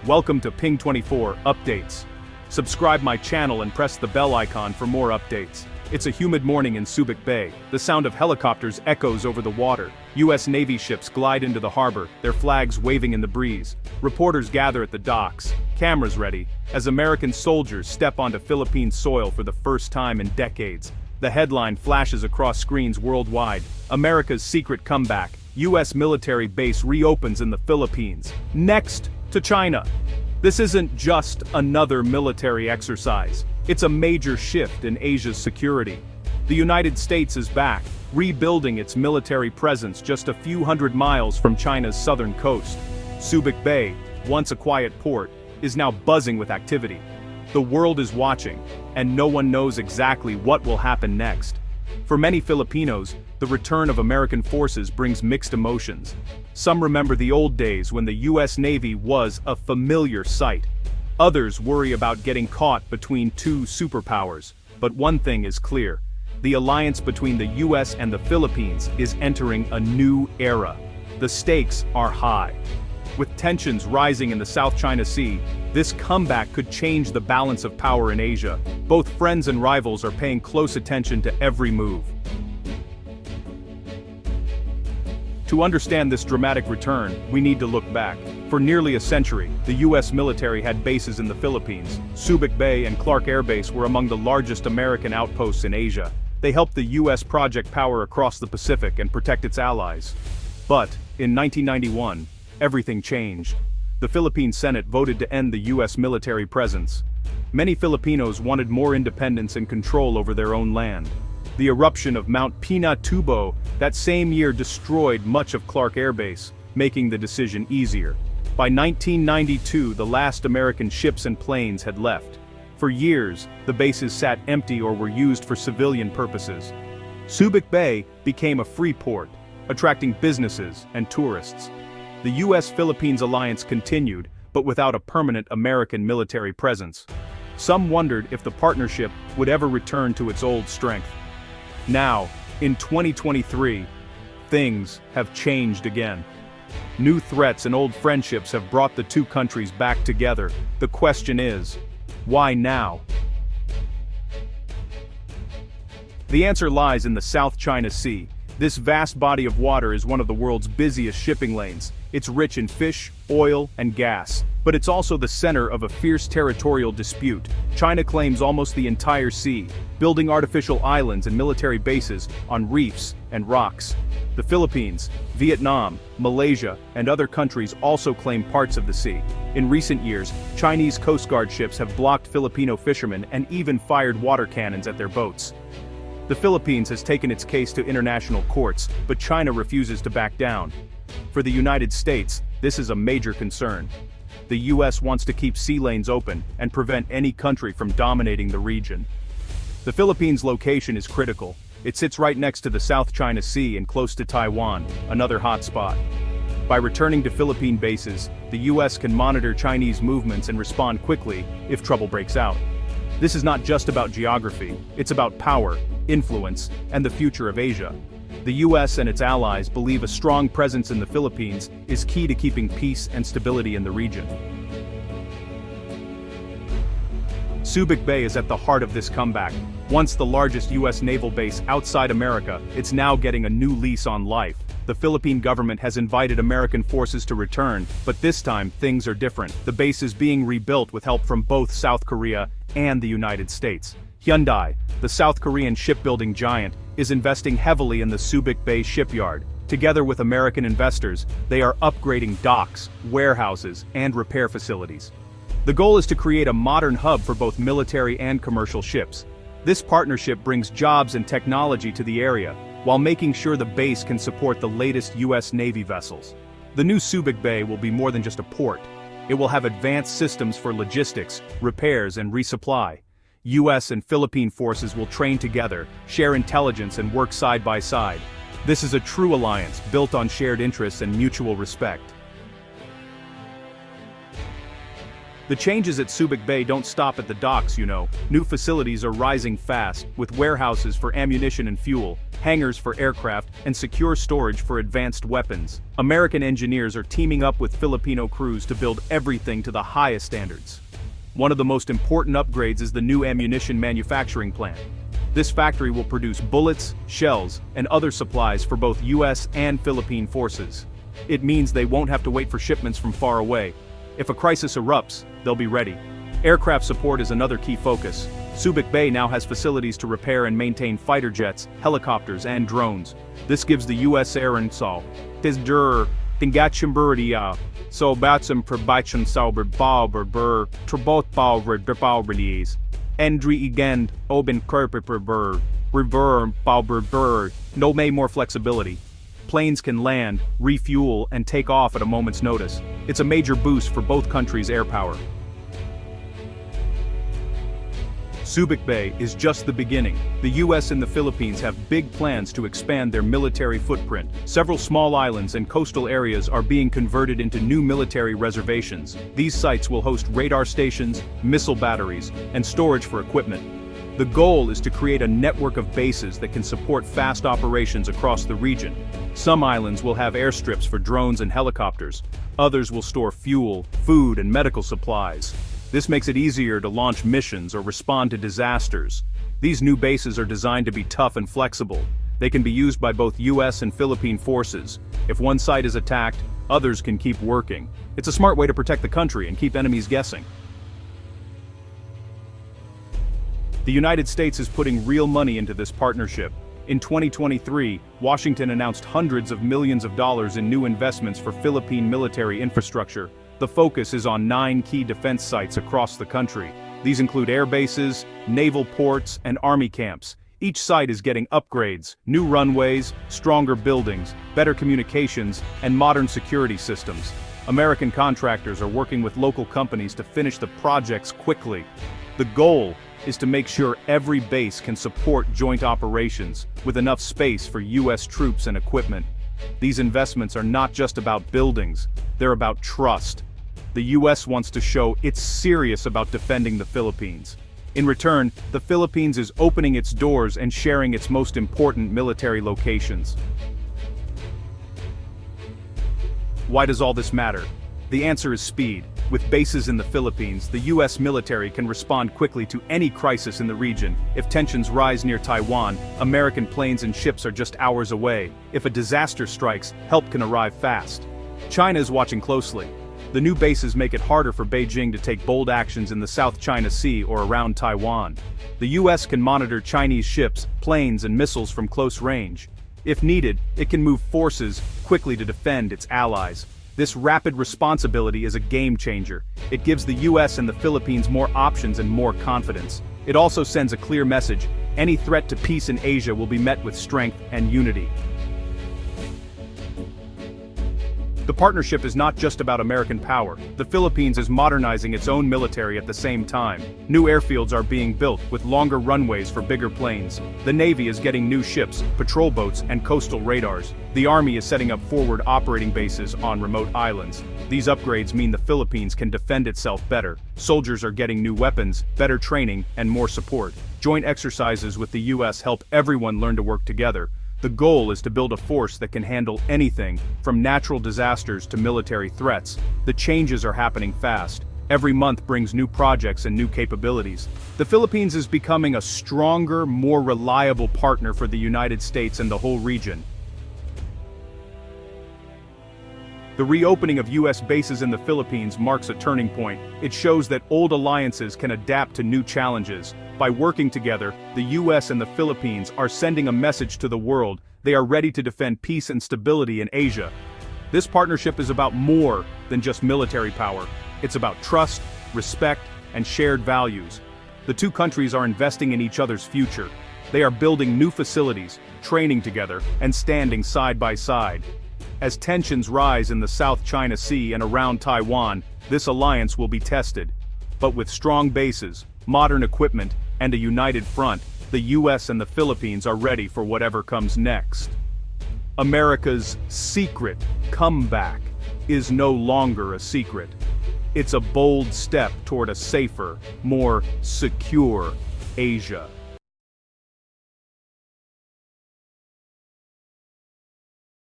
Welcome to Ping 24 Updates. Subscribe my channel and press the bell icon for more updates. It's a humid morning in Subic Bay. The sound of helicopters echoes over the water. U.S. Navy ships glide into the harbor, their flags waving in the breeze. Reporters gather at the docks, cameras ready, as American soldiers step onto Philippine soil for the first time in decades. The headline flashes across screens worldwide. America's secret comeback. U.S. military base reopens in the Philippines. Next to China. This isn't just another military exercise. It's a major shift in Asia's security. The United States is back, rebuilding its military presence just a few hundred miles from China's southern coast. Subic Bay, once a quiet port, is now buzzing with activity. The world is watching, and no one knows exactly what will happen next. For many Filipinos, the return of American forces brings mixed emotions. Some remember the old days when the U.S. Navy was a familiar sight. Others worry about getting caught between two superpowers. But one thing is clear. The alliance between the U.S. and the Philippines is entering a new era. The stakes are high. With tensions rising in the South China Sea, this comeback could change the balance of power in Asia. Both friends and rivals are paying close attention to every move. To understand this dramatic return, we need to look back. For nearly a century, the U.S. military had bases in the Philippines. Subic Bay and Clark Air Base were among the largest American outposts in Asia. They helped the U.S. project power across the Pacific and protect its allies. But, in 1991, everything changed. The Philippine Senate voted to end the U.S. military presence. Many Filipinos wanted more independence and control over their own land. The eruption of Mount Pinatubo that same year destroyed much of Clark Air Base, making the decision easier. By 1992, the last American ships and planes had left. For years, the bases sat empty or were used for civilian purposes. Subic Bay became a free port, attracting businesses and tourists. The U.S.-Philippines alliance continued, but without a permanent American military presence. Some wondered if the partnership would ever return to its old strength. Now, in 2023, things have changed again. New threats and old friendships have brought the two countries back together. The question is, why now? The answer lies in the South China Sea. This vast body of water is one of the world's busiest shipping lanes. It's rich in fish, oil, and gas, but it's also the center of a fierce territorial dispute. China claims almost the entire sea, building artificial islands and military bases on reefs and rocks. The Philippines, Vietnam, Malaysia, and other countries also claim parts of the sea. In recent years, Chinese Coast Guard ships have blocked Filipino fishermen and even fired water cannons at their boats. The Philippines has taken its case to international courts, but China refuses to back down. For the United States, this is a major concern. The U.S. wants to keep sea lanes open and prevent any country from dominating the region. The Philippines' location is critical. It sits right next to the South China Sea and close to Taiwan, another hot spot. By returning to Philippine bases, the U.S. can monitor Chinese movements and respond quickly if trouble breaks out. This is not just about geography, it's about power, influence, and the future of Asia. The U.S. and its allies believe a strong presence in the Philippines is key to keeping peace and stability in the region. Subic Bay is at the heart of this comeback. Once the largest U.S. naval base outside America, it's now getting a new lease on life. The Philippine government has invited American forces to return, but this time things are different. The base is being rebuilt with help from both South Korea and the United States. Hyundai, the South Korean shipbuilding giant, is investing heavily in the Subic Bay shipyard. Together with American investors, they are upgrading docks, warehouses, and repair facilities. The goal is to create a modern hub for both military and commercial ships. This partnership brings jobs and technology to the area, while making sure the base can support the latest U.S. Navy vessels. The new Subic Bay will be more than just a port. It will have advanced systems for logistics, repairs, and resupply. U.S. and Philippine forces will train together, share intelligence, and work side by side. This is a true alliance built on shared interests and mutual respect. The changes at Subic Bay don't stop at the docks, you know. New facilities are rising fast, with warehouses for ammunition and fuel, hangars for aircraft, and secure storage for advanced weapons. American engineers are teaming up with Filipino crews to build everything to the highest standards. One of the most important upgrades is the new ammunition manufacturing plant. This factory will produce bullets, shells, and other supplies for both US and Philippine forces. It means they won't have to wait for shipments from far away. If a crisis erupts, they'll be ready. Aircraft support is another key focus. Subic Bay now has facilities to repair and maintain fighter jets, helicopters, and drones. This gives the US Air and Sol. Tingachimburdia, so batsum probation sauber bauber bur, trabot bauber release. Endri igend, oben kerper bur, rever bauber bur, no may more flexibility. Planes can land, refuel, and take off at a moment's notice. It's a major boost for both countries' air power. Subic Bay is just the beginning. The US and the Philippines have big plans to expand their military footprint. Several small islands and coastal areas are being converted into new military reservations. These sites will host radar stations, missile batteries, and storage for equipment. The goal is to create a network of bases that can support fast operations across the region. Some islands will have airstrips for drones and helicopters. Others will store fuel, food, and medical supplies. This makes it easier to launch missions or respond to disasters. These new bases are designed to be tough and flexible. They can be used by both US and Philippine forces. If one site is attacked, others can keep working. It's a smart way to protect the country and keep enemies guessing. The United States is putting real money into this partnership. In 2023, Washington announced hundreds of millions of dollars in new investments for Philippine military infrastructure. The focus is on 9 key defense sites across the country. These include air bases, naval ports, and army camps. Each site is getting upgrades, new runways, stronger buildings, better communications, and modern security systems. American contractors are working with local companies to finish the projects quickly. The goal is to make sure every base can support joint operations, with enough space for US troops and equipment. These investments are not just about buildings, they're about trust. The US wants to show it's serious about defending the Philippines. In return, the Philippines is opening its doors and sharing its most important military locations. Why does all this matter? The answer is speed. With bases in the Philippines, the US military can respond quickly to any crisis in the region. If tensions rise near Taiwan, American planes and ships are just hours away. If a disaster strikes, help can arrive fast. China is watching closely. The new bases make it harder for Beijing to take bold actions in the South China Sea or around Taiwan. The US can monitor Chinese ships, planes, and missiles from close range. If needed, it can move forces quickly to defend its allies. This rapid responsibility is a game changer. It gives the US and the Philippines more options and more confidence. It also sends a clear message: any threat to peace in Asia will be met with strength and unity. The partnership is not just about American power. The Philippines is modernizing its own military at the same time. New airfields are being built, with longer runways for bigger planes. The Navy is getting new ships, patrol boats, and coastal radars. The Army is setting up forward operating bases on remote islands. These upgrades mean the Philippines can defend itself better. Soldiers are getting new weapons, better training, and more support. Joint exercises with the US help everyone learn to work together. The goal is to build a force that can handle anything, from natural disasters to military threats. The changes are happening fast. Every month brings new projects and new capabilities. The Philippines is becoming a stronger, more reliable partner for the United States and the whole region. The reopening of US bases in the Philippines marks a turning point. It shows that old alliances can adapt to new challenges. By working together, the US and the Philippines are sending a message to the world: they are ready to defend peace and stability in Asia. This partnership is about more than just military power. It's about trust, respect, and shared values. The two countries are investing in each other's future. They are building new facilities, training together, and standing side by side. As tensions rise in the South China Sea and around Taiwan, this alliance will be tested. But with strong bases, modern equipment, and a united front, the US and the Philippines are ready for whatever comes next. America's secret comeback is no longer a secret. It's a bold step toward a safer, more secure Asia.